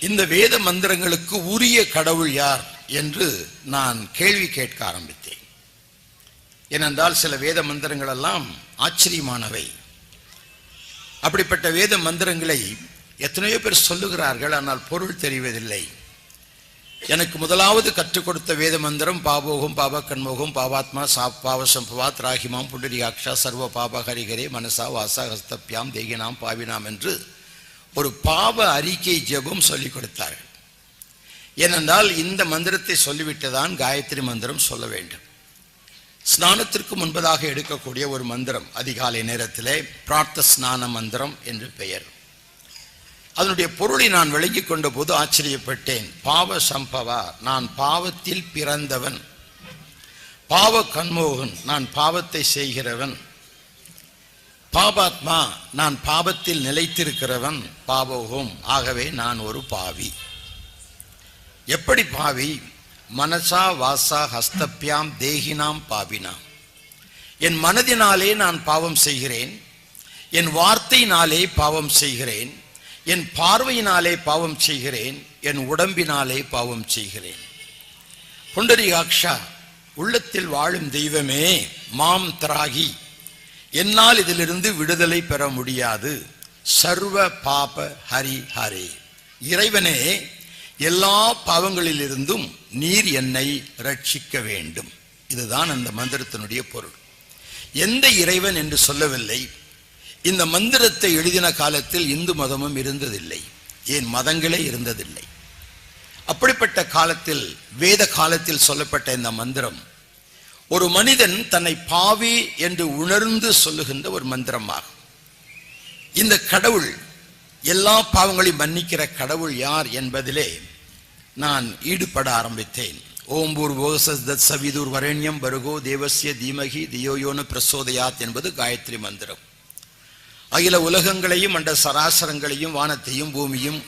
இந்த வேத மந்திரங்களுக்கு உரிய கடவுள் யார் என்று நான் கேள்வி கேட்க ஆரம்பித்தேன். ஏனென்றால் சில வேத மந்திரங்கள் எல்லாம் ஆச்சரியமானவை. அப்படிப்பட்ட வேத மந்திரங்களை எத்தனையோ பேர் சொல்லுகிறார்கள், ஆனால் பொருள் தெரிவதில்லை. எனக்கு முதலாவது கற்றுக் கொடுத்த வேத மந்திரம் பாபோகம் பாப கண்மோகம் பாபாத்மா பாவசம்பவாத் ராகிமாம் புண்டரிகாட்சா சர்வ பாப ஹரிகரே மனசா வாசா ஹஸ்தப்யாம் தேகினாம் பாவினாம் என்று ஒரு பாவ அறிக்கை ஜெபம் சொல்லிக் கொடுத்தார்கள். ஏனென்றால் இந்த மந்திரத்தை சொல்லிவிட்டுதான் காயத்ரி மந்திரம் சொல்ல வேண்டும். ஸ்நானத்திற்கு முன்பதாக எடுக்கக்கூடிய ஒரு மந்திரம், அதிகாலை நேரத்திலே பிரார்த்த ஸ்நான மந்திரம் என்று பெயர். அதனுடைய பொருளை நான் விளங்கிக் கொண்ட போது ஆச்சரியப்பட்டேன். பாவ சம்பவா, நான் பாவத்தில் பிறந்தவன். பாவ கண்மோகன், நான் பாவத்தை செய்கிறவன். பாபாத்மா, நான் பாவத்தில் நிலைத்திருக்கிறவன். பாவோகம், ஆகவே நான் ஒரு பாவி. எப்படி பாவி? மனசா வாசா ஹஸ்தப்யாம் தேகினாம் பாவினாம். என் மனதினாலே நான் பாவம் செய்கிறேன், என் வார்த்தையினாலே பாவம் செய்கிறேன், என் பார்வையினாலே பாவம் செய்கிறேன், என் உடம்பினாலே பாவம் செய்கிறேன். புண்டரிகாட்சா, உள்ளத்தில் வாழும் தெய்வமே, மாம் திராகி, என்னால் இதிலிருந்து விடுதலை பெற முடியாது. சர்வ பாப ஹரி ஹரே, இறைவனே, எல்லா பாவங்களிலிருந்தும் நீர் என்னை ரட்சிக்க வேண்டும். இதுதான் அந்த மந்திரத்தினுடைய பொருள். எந்த இறைவன் என்று சொல்லவில்லை. இந்த மந்திரத்தை எழுதின காலத்தில் இந்து மதமும் இருந்ததில்லை, ஏன் மதங்களே இருந்ததில்லை. அப்படிப்பட்ட காலத்தில், வேத காலத்தில் சொல்லப்பட்ட இந்த மந்திரம் ஒரு மனிதன் தன்னை பாவி என்று உணர்ந்து சொல்லுகின்ற ஒரு மந்திரமாகும். இந்த கடவுள், எல்லா பாவங்களையும் மன்னிக்கிற கடவுள் யார் என்பதிலே நான் ஈடுபட ஆரம்பித்தேன். ஓம் பூர்வோசத் சவிதுர் வரண்யம் பருகோ தேவஸ்ய தீமகி தியோயோன பிரசோதயாத் என்பது காயத்ரி மந்திரம். அகில உலகங்களையும் அண்ட சராசரங்களையும் வானத்தையும் பூமியும்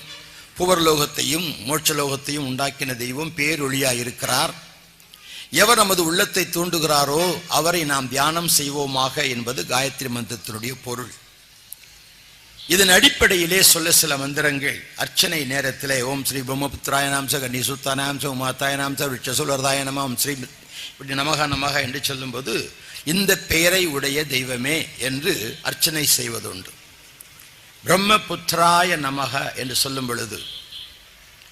புவர்லோகத்தையும் மோட்சலோகத்தையும் உண்டாக்கின தெய்வம் பேரொளியாயிருக்கிறார். எவர் நமது உள்ளத்தை தூண்டுகிறாரோ அவரை நாம் தியானம் செய்வோமாக என்பது காயத்ரி மந்திரத்தினுடைய பொருள். இதன் அடிப்படையிலே சொல்ல சில மந்திரங்கள். அர்ச்சனை நேரத்திலே ஓம் ஸ்ரீ பிரம்மபுத்திராய நாம்ச கன்னிசுத்தானாம்ச உமாத்தாய நாம்ச விட்சசுலர்தாய நம ஓம் ஸ்ரீ இப்படி நமக நமக என்று சொல்லும்போது இந்த பெயரை உடைய தெய்வமே என்று அர்ச்சனை செய்வதுண்டு. பிரம்மபுத்திராய நமக என்று சொல்லும் பொழுது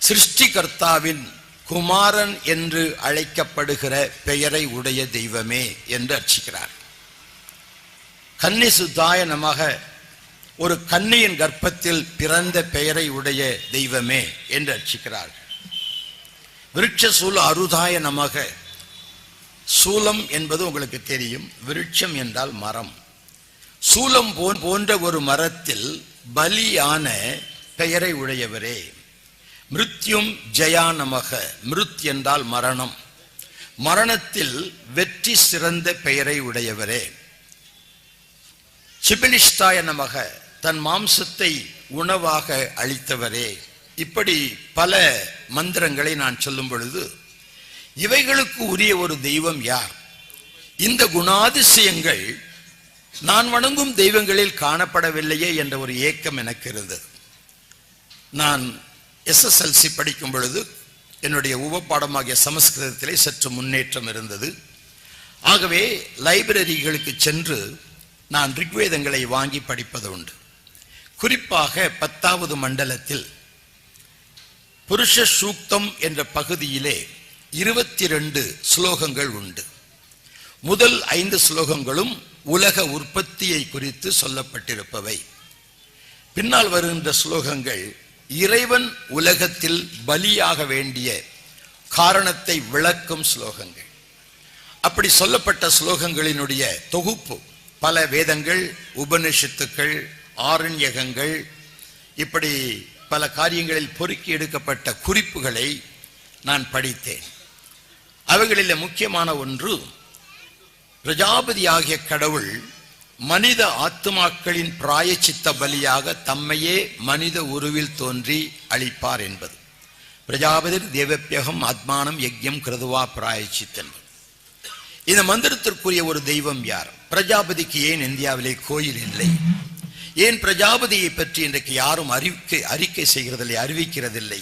சிருஷ்டிகர்த்தாவின் குமாரன் என்று அழைக்கப்படுகிற பெயரை உடைய தெய்வமே என்று அர்ச்சிக்கிறார். கன்னிசுத்தாய நமக, ஒரு கன்னியின் கர்ப்பத்தில் பிறந்த பெயரை உடைய தெய்வமே என்று அர்ச்சிக்கிறார். விருட்ச சூல அருதாய நமக, சூலம் என்பது உங்களுக்கு தெரியும், விருட்சம் என்றால் மரம். சூலம் போன்ற ஒரு மரத்தில் பலியான பெயரை உடையவரே. மிருத்யும் ஜயா நமக, மிருத் என்றால் மரணம், மரணத்தில் வெற்றி சிறந்த பெயரை உடையவரே. சிபிலிஷ்டாய நமக, தன் மாம்சத்தை உணவாக அளித்தவரே. இப்படி பல மந்திரங்களை நான் சொல்லும் பொழுது இவைகளுக்கு உரிய ஒரு தெய்வம் யார்? இந்த குணாதிசயங்கள் நான் வணங்கும் தெய்வங்களில் காணப்படவில்லையே என்ற ஒரு ஏக்கம் எனக்கு இருந்தது. நான் SSLC படிக்கும் பொழுது என்னுடைய உபப்பாடமாகிய சமஸ்கிருதத்திலே சற்று முன்னேற்றம் இருந்தது. ஆகவே லைப்ரரிகளுக்கு சென்று நான் ரிக்வேதங்களை வாங்கி படிப்பது உண்டு. குறிப்பாக 10வது மண்டலத்தில் புருஷ சூக்தம் என்ற பகுதியிலே 22 ஸ்லோகங்கள் உண்டு. முதல் 5 ஸ்லோகங்களும் உலக உற்பத்தியை குறித்து சொல்லப்பட்டிருப்பவை. பின்னால் வருகின்ற ஸ்லோகங்கள் இறைவன் உலகத்தில் பலியாக வேண்டிய காரணத்தை விளக்கும் ஸ்லோகங்கள். அப்படி சொல்லப்பட்ட ஸ்லோகங்களினுடைய தொகுப்பு பல வேதங்கள், உபனிஷத்துக்கள், ஆரண்யகங்கள், இப்படி பல காரியங்களில் பொறுக்கி எடுக்கப்பட்ட குறிப்புகளை நான் படித்தேன். அவைகளில் முக்கியமான ஒன்று, பிரஜாபதி ஆகிய கடவுள் மனித ஆத்மாக்களின் பிராயச்சித்த பலியாக தம்மையே மனித உருவில் தோன்றி அளிப்பார் என்பது. பிரஜாபதி தேவப்பியகம் ஆத்மானம் யஜ்யம் கிருதுவா பிராயச்சித்தன். இந்த மந்திரத்திற்குரிய ஒரு தெய்வம் யார்? பிரஜாபதிக்கு ஏன் இந்தியாவிலே கோயில் இல்லை? ஏன் பிரஜாபதியை பற்றி இன்றைக்கு யாரும் அறிக்கை செய்கிறதில்லை, அறிவிக்கிறதில்லை?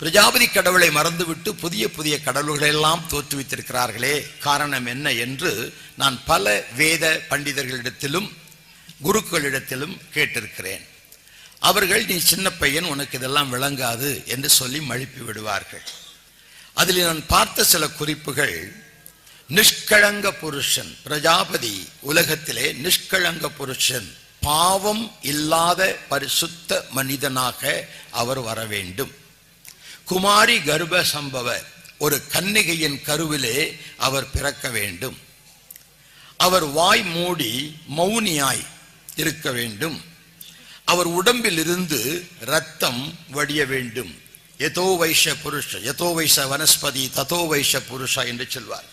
பிரஜாபதி கடவுளை மறந்துவிட்டு புதிய புதிய கடவுள்களை எல்லாம் தோற்றுவித்திருக்கிறார்களே, காரணம் என்ன என்று நான் பல வேத பண்டிதர்களிடத்திலும் குருக்களிடத்திலும் கேட்டிருக்கிறேன். அவர்கள் நீ சின்ன பையன், உனக்கு இதெல்லாம் விளங்காது என்று சொல்லி மழுப்பி விடுவார்கள். அதில் நான் பார்த்த சில குறிப்புகள், நிஷ்களங்க புருஷன் பிரஜாபதி உலகத்திலே நிஷ்களங்க புருஷன், பாவம் இல்லாத பரிசுத்த மனிதனாக அவர் வர வேண்டும். குமாரி கர்ப்ப சம்பவ, ஒரு கன்னிகையின் கருவிலே அவர் பிறக்க வேண்டும். அவர் வாய் மூடி மௌனியாய் இருக்க வேண்டும். அவர் உடம்பில் இருந்து ரத்தம் வடிய வேண்டும். யதோ வைஷ புருஷ யதோ வைஷ வனஸ்பதி ததோ வைஷ புருஷா என்று சொல்வார்.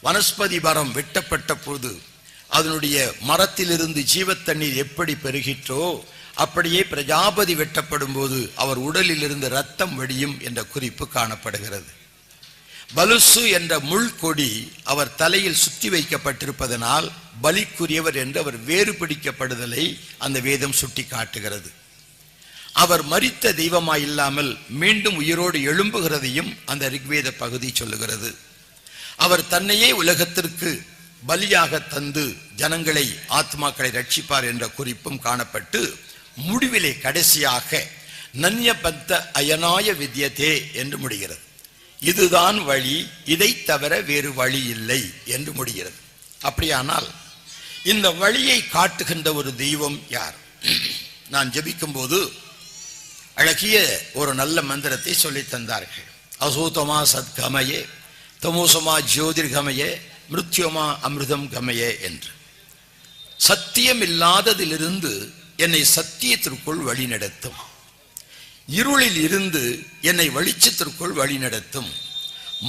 வனஸ்பதி மரம் வெட்டப்பட்ட போது அதனுடைய மரத்திலிருந்து ஜீவத்தண்ணீர் எப்படி பெருகிற்றோ அப்படியே பிரஜாபதி வெட்டப்படும் போது அவர் உடலில் இருந்து ரத்தம் வடியும் என்ற குறிப்பு காணப்படுகிறது. பலுசு என்ற முள்கொடி அவர் தலையில் சுத்தி வைக்கப்பட்டிருப்பதனால் பலிக்குரியவர் என்று அவர் வேறு பிடிக்கப்படுதலை அந்த வேதம் சுட்டி காட்டுகிறது. அவர் மரித்த தெய்வமாய் இல்லாமல் மீண்டும் உயிரோடு எழும்புகிறதையும் அந்த ரிக்வேத பகுதி சொல்லுகிறது. அவர் தன்னையே உலகத்திற்கு பலியாக தந்து ஜனங்களை ஆத்மாக்களை ரட்சிப்பார் என்ற குறிப்பும் காணப்பட்டு முடிவிலே கடைசியாக நன்யபத்த அயனாய வித்யதே என்று முடிகிறது. இதுதான் வழி, இதை தவிர வேறு வழி இல்லை என்று முடிகிறது. அப்படியானால் இந்த வழியை காட்டுகின்ற ஒரு தெய்வம் யார்? நான் ஜெபிக்கும் போது அழகிய ஒரு நல்ல மந்திரத்தை சொல்லி தந்தார்கள். அசூதமா சத்கமயே, தமோசமா ஜோதிர்கமயே, மிருத்யோமா அமிர்தம் கமயே என்று. சத்தியம் இல்லாததிலிருந்து என்னை சத்தியத்திற்குள் வழி நடத்தும், இருளில் இருந்து என்னை வெளிச்சத்திற்குள் வழி நடத்தும்,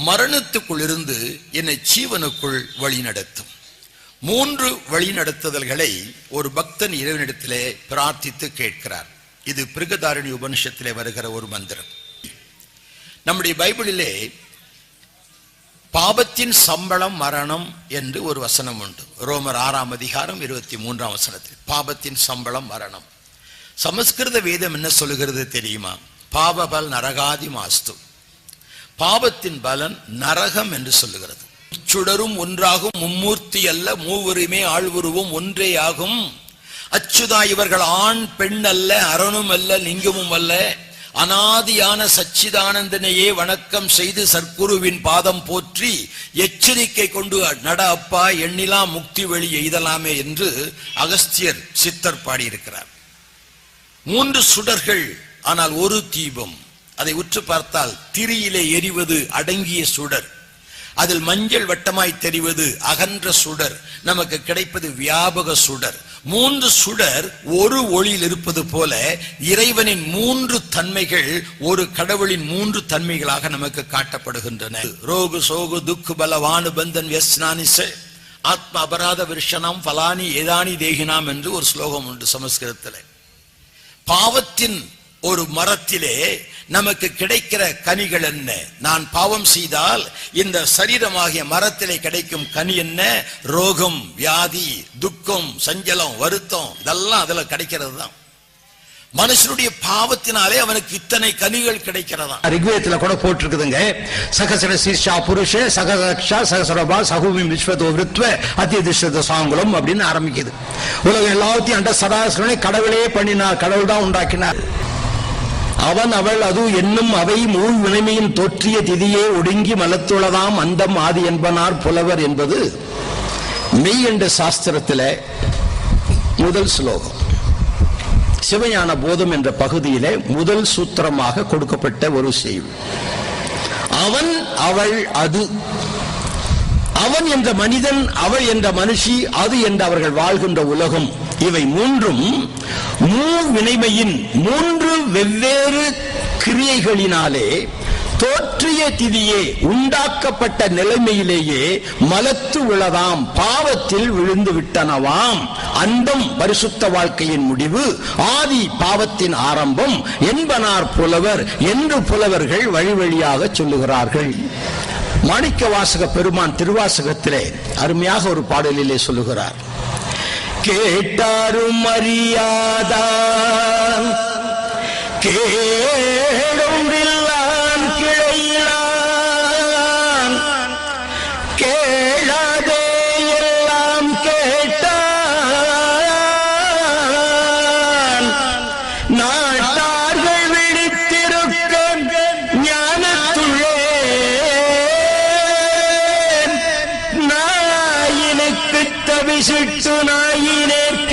மரணத்துக்குள் இருந்து என்னை ஜீவனுக்குள் வழி நடத்தும். 3 வழி நடத்துதல்களை ஒரு பக்தன் இறைவனிடத்திலே பிரார்த்தித்து கேட்கிறார். இது பிருகதாரணி உபனிஷத்திலே வருகிற ஒரு மந்திரம். நம்முடைய பைபிளிலே பாபத்தின் சம்பளம் மரணம் என்று ஒரு வசனம் உண்டு. ரோமர் 6ஆம் அதிகாரம் 23ஆம் வசனத்தில் பாபத்தின் சம்பளம் மரணம். சமஸ்கிருத வேதம் என்ன சொல்லுகிறது தெரியுமா? பாபபல் நரகாதி மாஸ்து, பாபத்தின் பலன் நரகம் என்று சொல்லுகிறது. சுடரும் ஒன்றாகும், மும்மூர்த்தி அல்ல, மூவருமே ஆழ்வுருவும் ஒன்றே ஆகும். அச்சுதா இவர்கள் ஆண் பெண் அல்ல, அரணும் அல்ல, லிங்கமும் அல்ல, அனாதியான சச்சிதானந்தனையே வணக்கம் செய்து சற்குருவின் பாதம் போற்றி எச்சரிக்கை கொண்டு நட அப்பா எண்ணிலா முக்தி வழி எய்தலாமே என்று அகஸ்தியர் சித்தர் பாடியிருக்கிறார். 3 சுடர்கள், ஆனால் ஒரு தீபம். அதை உற்று பார்த்தால் திரியிலே எரிவது அடங்கிய சுடர், அதில் மஞ்சள் வட்டமாய் தெரிவது அகன்ற சுடர், நமக்கு கிடைப்பது வியாபக சுடர். 3 சுடர் ஒரு ஒளியில் இருப்பது போல இறைவனின் 3 தன்மைகள் ஒரு கடவுளின் 3 தன்மைகளாக நமக்கு காட்டப்படுகின்றன. ரோகு சோகு துக்கு பலவானு பந்தன் வியஸ்னானிச ஆத்ம அபராத விருஷனாம் பலானி ஏதானி தேகினாம் என்று ஒரு ஸ்லோகம் உண்டு சமஸ்கிருதத்தில். பாவத்தின் ஒரு மரத்திலே நமக்கு கிடைக்கிற கனிகள் என்ன? நான் பாவம் செய்தால் இந்த சரீரமாகிய மரத்திலே கிடைக்கும் கனி என்ன? ரோகம், வியாதி, துக்கம், சஞ்சலம், வருத்தம், இதெல்லாம் அதுல கிடைக்கிறது தான். மனுஷனுடைய பாவத்தினாலே அவனுக்கு இத்தனை கனிகள் கிடைக்கிறதா. ரிக்வேதத்துல கூட போட்டிருக்குதுங்க, சகசர சீர்ஷா புருஷ சகசா சகசரபா சகுமி விஸ்வதோ விருத்வ அத்தியதிஷ்ட சாங்குலம் அப்படின்னு ஆரம்பிக்குது. உலகம் எல்லாத்தையும் அண்ட சதாசிவனை கடவுளே பண்ணினார், கடவுள் தான் உண்டாக்கினார். அவன் அவள் அது என்னும் அவை மூல் வினைமையின் தோற்றிய திதியே ஒடுங்கி மலத்துளதாம் அந்தம் ஆதி என்பனார் புலவர் என்பது மெய் என்ற சாஸ்திரத்தில முதல் ஸ்லோகம். சிவஞான போதம் என்ற பகுதியிலே முதல் சூத்திரமாக கொடுக்கப்பட்ட ஒரு செய்தி. அவன் அவள் அது. அவன் என்ற மனிதன், அவள் என்ற மனுஷி, அது என்ற அவர்கள் வாழ்கின்ற உலகம், இவை 3ம் வினைமையின் 3 வெவ்வேறு கிரியைகளினாலே தோற்றிய திதியே உண்டாக்கப்பட்ட நிலைமையிலேயே மலத்து விழதாம், பாவத்தில் விழுந்து விட்டனவாம். அந்தம் பரிசுத்த வாழ்க்கையின் முடிவு, ஆதி பாவத்தின் ஆரம்பம் என்பனார் புலவர் என்று புலவர்கள் வழி வழியாக சொல்லுகிறார்கள். மாணிக்க வாசக பெருமான் திருவாசகத்திலே அருமையாக ஒரு பாடலிலே சொல்லுகிறார். கேட்டாரும் அறியாதான் கேடும் இல்லான் கிளையிலான் கேளாதே எல்லாம் கேட்டான் நாட்டார்கள் விழித்திருக்க ஞானத்துள்ளே நாயினுக்கு தவிசிட்டு நாயினேற்க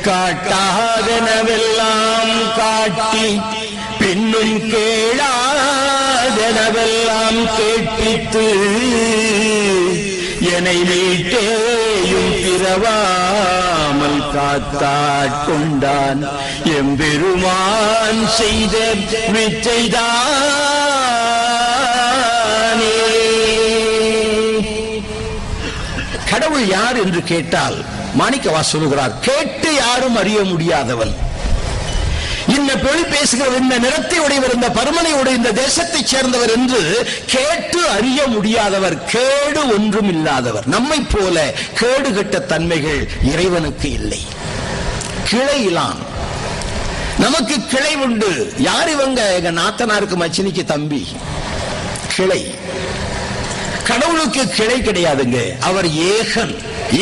காட்டாதனவெல்லாம் காட்டி பின்னும் கேளாதனவெல்லாம் கேட்பித்து என்னை மீட்டேயும் பிறவாமல் காத்தாட்கொண்டான் எம்பெருமான் செய்த வித்தைதானே. கடவுள் யார் என்று கேட்டால் மாணிக்கவாசகர் சொல்கிறார், கேட்டு யாரும் அறிய முடியாதவன். இந்த பொழி பேசுகிறவர், இந்த நிறத்தை உடையவர், இந்த பருமனை உடைய, இந்த தேசத்தைச் சேர்ந்தவர் என்று கேட்டு அறிய முடியாதவர், கேடு ஒன்றும் இல்லாதவர். நம்மை போல கேடு கெட்ட தன்மைகள் இறைவனுக்கு இல்லை. கிளையிலான், நமக்கு கிளை உண்டு. யார் இவங்க? எங்க நாத்தனாருக்கு மச்சினிக்கு தம்பி. கிளை. கடவுளுக்கு கிளை கிடையாதுங்க. அவர் ஏகன்,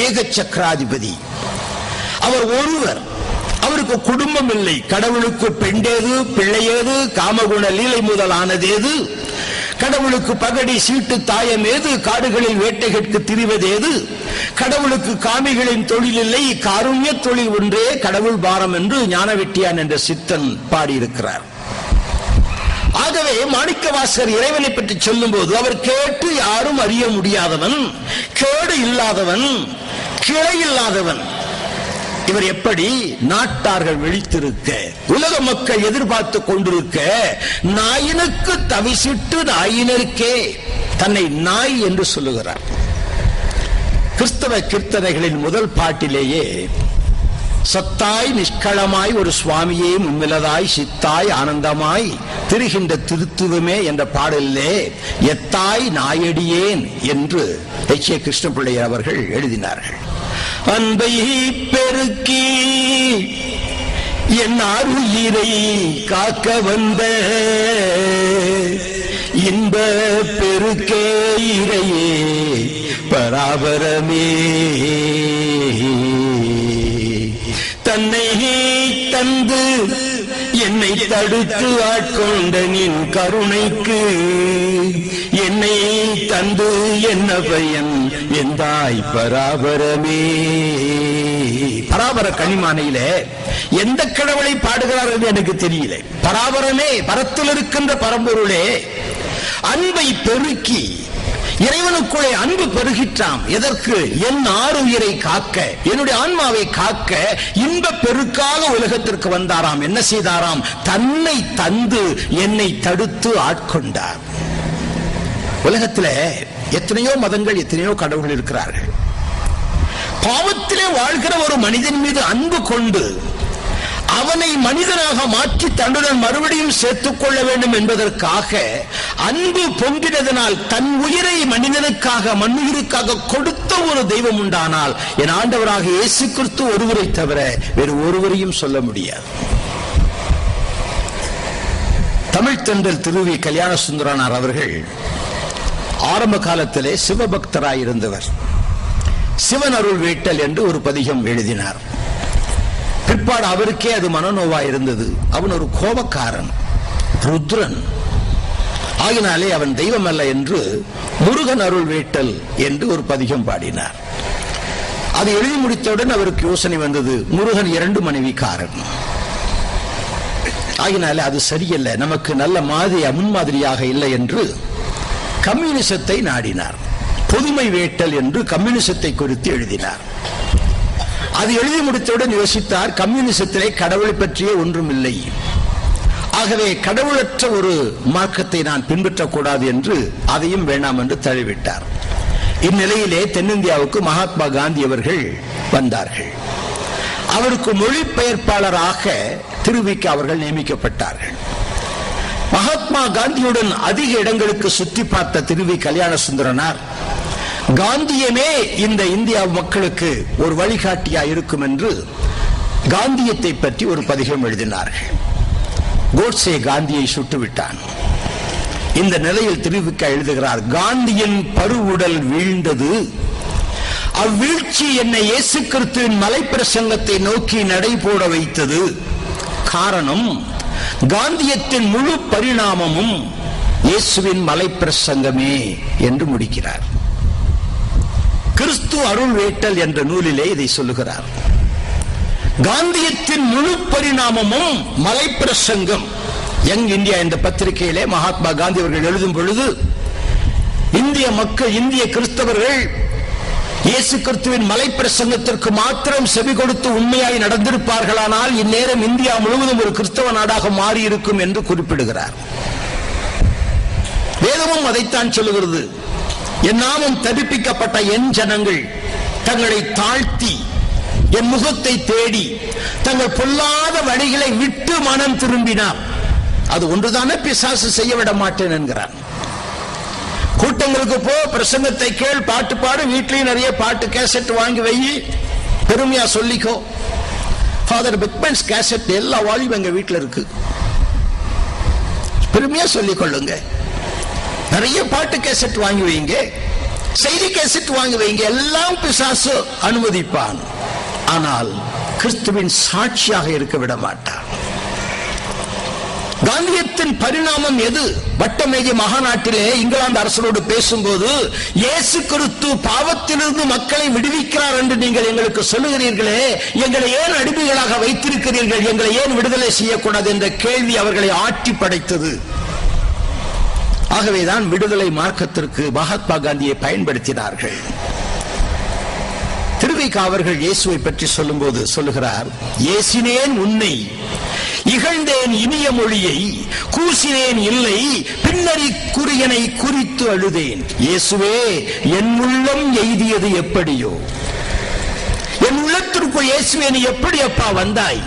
ஏக சக்கராதிபதி. அவர் ஒருவர். அவருக்கு குடும்பம் இல்லை. கடவுளுக்கு பெண்டேது, பிள்ளையேது, காமகுண லீலை முதலானதேது? கடவுளுக்கு பகடி சீட்டு தாயம் ஏது? காடுகளில் வேட்டைகளுக்கு திரிவதேது? கடவுளுக்கு காமிகளின் தொழில் இல்லை, காருண்ய தொழில் ஒன்றே கடவுள் பாரம் என்று ஞானவெட்டியான் என்ற சித்தன் பாடியிருக்கிறார். ஆகவே மாணிக்கவாசகர் இறைவனை பற்றி சொல்லும் போது அவர் கேட்டு யாரும் அறிய முடியாதவன், கேடு இல்லாதவன், கிளை இல்லாதவன். இவர் எப்படி? நாட்டார்கள் விழித்திருக்க, உலக மக்கள் எதிர்பார்த்து கொண்டிருக்க, நாயினுக்கு தவிசிட்டு நாயினருக்கே தன்னை நாய் என்று சொல்லுகிறார். கிறிஸ்தவ கீர்த்தனைகளின் முதல் பாட்டிலேயே சத்தாய் நிஷ்களமாய் ஒரு சுவாமியே மும்மிலதாய் சித்தாய் ஆனந்தமாய் திரிகின்ற திருத்துவமே என்ற பாடலிலே எத்தாய் நாயடியேன் என்று எச்.ஏ. கிருஷ்ணபிள்ளை அவர்கள் எழுதினார்கள். அன்பை பெருக்கி என் ஆருயிரை காக்க வந்த இன்ப பெருக்கே இறையே பராபரமே, தன்னை தந்து என்னை தடுத்து ஆட்கொண்ட நின் கருணைக்கு என்னை தந்து என்ன பயன் எந்தாய் பராபரமே. பராபர கனிமானையில எந்த கடவுளை பாடுகிறார் என்று எனக்கு தெரியல. பராபரமே, பரத்தில் இருக்கின்ற பரம்பொருளே, அன்பை பெருக்கி இறைவனுக்குள்ளே அன்பு பெருகிற்றாம். எதற்கு? என் ஆருயிரை காக்க, என்னுடைய ஆன்மாவை காக்க இன்ப பெருக்காக உலகத்திற்கு வந்தாராம். என்ன செய்தாராம்? தன்னை தந்து என்னை தடுத்து ஆட்கொண்டார். உலகத்தில் எத்தனையோ மதங்கள், எத்தனையோ கடவுள் இருக்கிறார்கள். பாவத்திலே வாழ்கிற ஒரு மனிதன் மீது அன்பு கொண்டு அவனை மனிதனாக மாற்றி தன்னுடன் மறுபடியும் சேர்த்துக் கொள்ள வேண்டும் என்பதற்காக அன்பு பொங்கினதனால் தன் உயிரை மனிதனுக்காக, மண்ணுயிருக்காக கொடுத்த ஒரு தெய்வம் உண்டானால் என் ஆண்டவராக இயேசு கிறிஸ்து ஒருவரை தவிர வேறு ஒருவரையும் சொல்ல முடியாது. தமிழ் தென்றல் திருவி கல்யாண சுந்தரனார் அவர்கள் ஆரம்ப காலத்திலே சிவபக்தராயிருந்தவர். சிவன் அருள் வேட்டல் என்று ஒரு பதிகம் எழுதினார். பிற்பாடு அவருக்கே அது மனநோவா இருந்தது. அவன் ஒரு கோபக்காரன், ருத்ரன். ஆகினாலே அவன் தெய்வம் அல்ல என்று முருகன் அருள் வேட்டல் என்று ஒரு பதிகம் பாடினார். அது எழுதி முடித்தவுடன் அவருக்கு யோசனை வந்தது, முருகன் 2 மனைவிக்காரன். ஆகினாலே அது சரியல்ல, நமக்கு நல்ல முன்மாதிரியாக இல்லை என்று கம்யூனிசத்தை நாடினார். பொதுமை வேட்டல் என்று கம்யூனிசத்தை குறித்து எழுதினார். அது எழுதி முடித்தவுடன் யோசித்தார், கம்யூனிசத்திலே கடவுளை பற்றியே ஒன்றும் இல்லை. ஆகவே கடவுளற்ற ஒரு மார்க்கத்தை நான் பின்பற்றக்கூடாது என்று அதையும் வேண்டாம் என்று தள்ளிவிட்டார். இந்நிலையிலே தென்னிந்தியாவுக்கு மகாத்மா காந்தி அவர்கள் வந்தார்கள். அவருக்கு மொழிபெயர்ப்பாளராக திருவிக்கு அவர்கள் நியமிக்கப்பட்டார்கள். மகாத்மா காந்தியுடன் அதிக இடங்களுக்கு சுற்றி பார்த்த திருவி கல்யாண சுந்தரனார் காந்தியமே இந்த இந்தியா மக்களுக்கு ஒரு வழிகாட்டியா இருக்கும் என்று காந்தியத்தை பற்றி ஒரு பதிகம் எழுதினார்கள். கோட்சே காந்தியை சுட்டுவிட்டான். இந்த நிலையில் திருவிக்க எழுதுகிறார், காந்தியின் பருவுடல் வீழ்ந்தது, அவ்வீழ்ச்சி என்னை இயேசு கிறிஸ்துவின் மலைப்பிரசங்கத்தை நோக்கி நடைபோட வைத்தது. காரணம், காந்தியத்தின் முழு பரிணாமமும் இயேசுவின் மலைப்பிரசங்கமே என்று முடிக்கிறார். கிறிஸ்து அருள் வேட்டல் என்ற நூலிலே இதை சொல்லுகிறார். காந்தியத்தின் முழு பரிணாமமும் மலைப்பிரசங்கம். யங் இந்தியா என்ற பத்திரிகையிலே மகாத்மா காந்தி அவர்கள் எழுதும் பொழுது, இந்திய மக்கள், இந்திய கிறிஸ்தவர்கள் இயேசு கிறிஸ்துவின் மலைப்பிரசங்கத்திற்கு மாத்திரம் செவி கொடுத்து உண்மையாய் நடந்திருப்பார்களானால் இந்நேரம் இந்தியா முழுவதும் ஒரு கிறிஸ்தவ நாடாக மாறி இருக்கும் என்று குறிப்பிடுகிறார். வேதமும் அதைத்தான் சொல்லுகிறது. என் நாமம் தரிப்பிக்கப்பட்ட என் ஜனங்கள் தங்களை தாழ்த்தி என் முகத்தை தேடி தங்கள் பொல்லாத வழிகளை விட்டு மனம் திரும்பினார். அது ஒன்றுதானே பிசாசு செய்ய விட மாட்டேன் என்கிறார். கூட்டங்களுக்கு போ, பிரசங்கத்தை கேள், பாட்டு பாடு, வீட்லயும் நிறைய பாட்டு கேசட் வாங்கி வை, பெருமையா சொல்லிக்கோ. ஃபாதர் பிக்மன்ஸ் கேசட் எல்லா வால்யூம் எங்க வீட்டுல இருக்கு, பெருமையா சொல்லிக் கொள்ளுங்க. நிறைய பாட்டு கேசட் வாங்கி வைங்க, செய்தி கேசட் வாங்கி வைங்க, எல்லாம் பிசாசு அனுமதிப்பான். ஆனால் கிறிஸ்துவின் சாட்சியாக இருக்க விட மாட்டான். காந்தியத்தின் பரிணாமம் எது? வட்டமேஜை மகாநாட்டிலே இங்கிலாந்து அரசரோடு பேசும்போது, இயேசு கிறிஸ்து பாவத்திலிருந்து மக்களை விடுவிக்கிறார் என்று நீங்கள் எங்களுக்கு சொல்லுகிறீர்களே, எங்களை ஏன் அடிமைகளாக வைத்திருக்கிறீர்கள், எங்களை ஏன் விடுதலை செய்யக்கூடாது என்ற கேள்வி அவர்களை ஆட்டி படைத்தது. ஆகவேதான் விடுதலை மார்க்கத்திற்கு மகாத்மா காந்தியை பயன்படுத்தினார்கள். திருவிக்கா அவர்கள் இயேசுவை பற்றி சொல்லும்போது சொல்லுகிறார், ஏசினேன் உன்னை, இகழ்ந்தேன் இனிய மொழியை, கூசினேன் இல்லை, பின்னறி குறியனை குறித்து அழுதேன். இயேசுவே, என் உள்ளம் எய்தியது எப்படியோ, என் உள்ளத்திற்குள் இயேசுவே நீ எப்படி அப்பா வந்தாய்?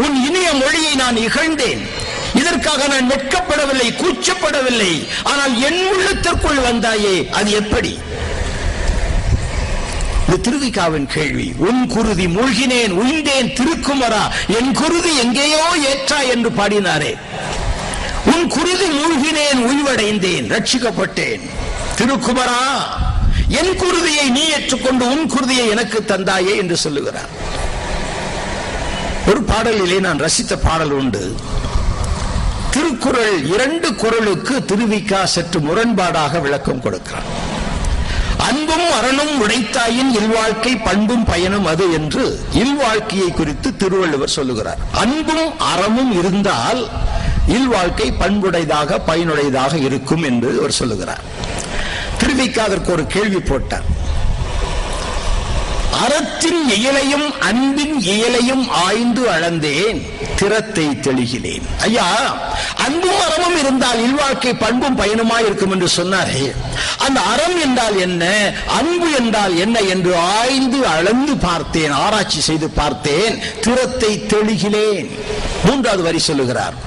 உன் இனிய மொழியை நான் இகழ்ந்தேன், இதற்காக நான் வெட்கப்படவில்லை, கூச்சப்படவில்லை, ஆனால் என் உள்ளத்திற்குள் வந்தாயே, அது எப்படி? திருவிக்காவின் கேள்வி. உன் குருதி மூழ்கினேன் உய்ந்தேன் திருக்குமரா, என் குருதி எங்கேயோ ஏற்றா என்று பாடினாரே. உன் குருதி மூழ்கினேன் உய்வடைந்தேன், ரட்சிக்கப்பட்டேன். திருக்குமரா, என் குருதியை நீ ஏற்றுக்கொண்டு உன் குருதியை எனக்கு தந்தாயே என்று சொல்லுகிறார். ஒரு பாடலிலே நான் ரசித்த பாடல் உண்டு. திருக்குறள் 2 குறளுக்கு திருவிக்கா சற்று முரண்பாடாக விளக்கம் கொடுக்கிறார். அன்பும் அறனும் உடைத்தாயின் இல்வாழ்க்கை பண்பும் பயனும் அது என்று இல்வாழ்க்கையை குறித்து திருவள்ளுவர் சொல்லுகிறார். அன்பும் அறமும் இருந்தால் இல்வாழ்க்கை பண்புடையதாக பயனுடையதாக இருக்கும் என்று அவர் சொல்லுகிறார். திருவிக்கா அதற்கு ஒரு கேள்வி போட்டார். அறத்தின் இயலையும் அன்பின் இயலையும் ஆய்ந்து அளந்தேன், திறத்தை தெளிகிறேன். ஐயா, அன்பும் அறமும் இருந்தால் இல்வாழ்க்கை பண்பும் பயனுமாய் இருக்கும் என்று சொன்னாரே, அந்த அறம் என்றால் என்ன, அன்பு என்றால் என்ன என்று ஆய்ந்து அளந்து பார்த்தேன், ஆராய்ச்சி செய்து பார்த்தேன், திறத்தை தெளிகிறேன். 3வது வரி சொல்லுகிறார்,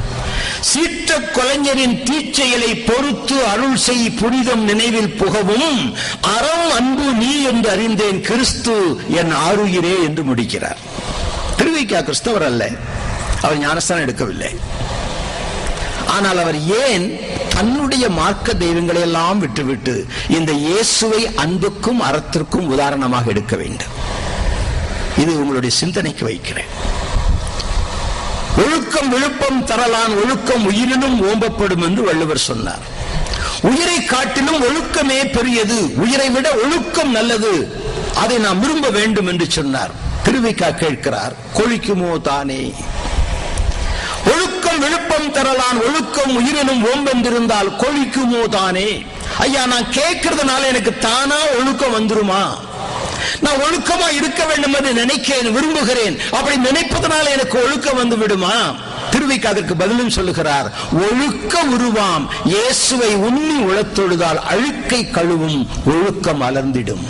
சீற்ற கொலைஞரின் தீச்செயலை பொறுத்து அருள் செய் புனிதம் நினைவில் புகவும், அறம் அன்பு நீ என்று அறிந்தேன், கிறிஸ்து என் ஆருயிரே என்று முடிக்கிறார். திருவிக்கா கிறிஸ்தவர் அல்ல, அவர் ஞானஸ்தானம் எடுக்கவில்லை. ஆனால் அவர் ஏன் தன்னுடைய மார்க்க தெய்வங்களை எல்லாம் விட்டுவிட்டு இந்த இயேசுவை அன்புக்கும் அறத்திற்கும் உதாரணமாக எடுக்க வேண்டும்? இது உங்களுடைய சிந்தனைக்கு வைக்கிறேன். ஒழுக்கம் விழுப்பம் தரலான், ஒழுக்கம் உயிரினும் ஓம்பப்படும் என்று வள்ளுவர் சொன்னார். உயிரை காட்டிலும் ஒழுக்கமே பெரியது, உயிரை விட ஒழுக்கம் நல்லது, அதை நாம் விரும்ப வேண்டும் என்று சொன்னார். திருவிக்கா கேட்கிறார், கொழிக்குமோ தானே? ஒழுக்கம் விழுப்பம் தரலான், ஒழுக்கம் உயிரினும் ஓம்பென்றிருந்தால் கொழிக்குமோ தானே? ஐயா, நான் கேட்கறதுனால எனக்கு தானா ஒழுக்கம் வந்துருமா? நான் ஒழுக்கமா இருக்க வேண்டும் என்று நினைக்கிறேன், விரும்புகிறேன், அப்படி நினைப்பதனால எனக்கு ஒழுக்கம் வந்து விடுமா? திருவிக்கா அதற்கு பதிலும் சொல்லுகிறார், ஒழுக்க உருவாம் இயேசுவை உண்ணி உளத்தொழுதால் அழுக்கை கழுவும் ஒழுக்கம் அலர்ந்திடும்.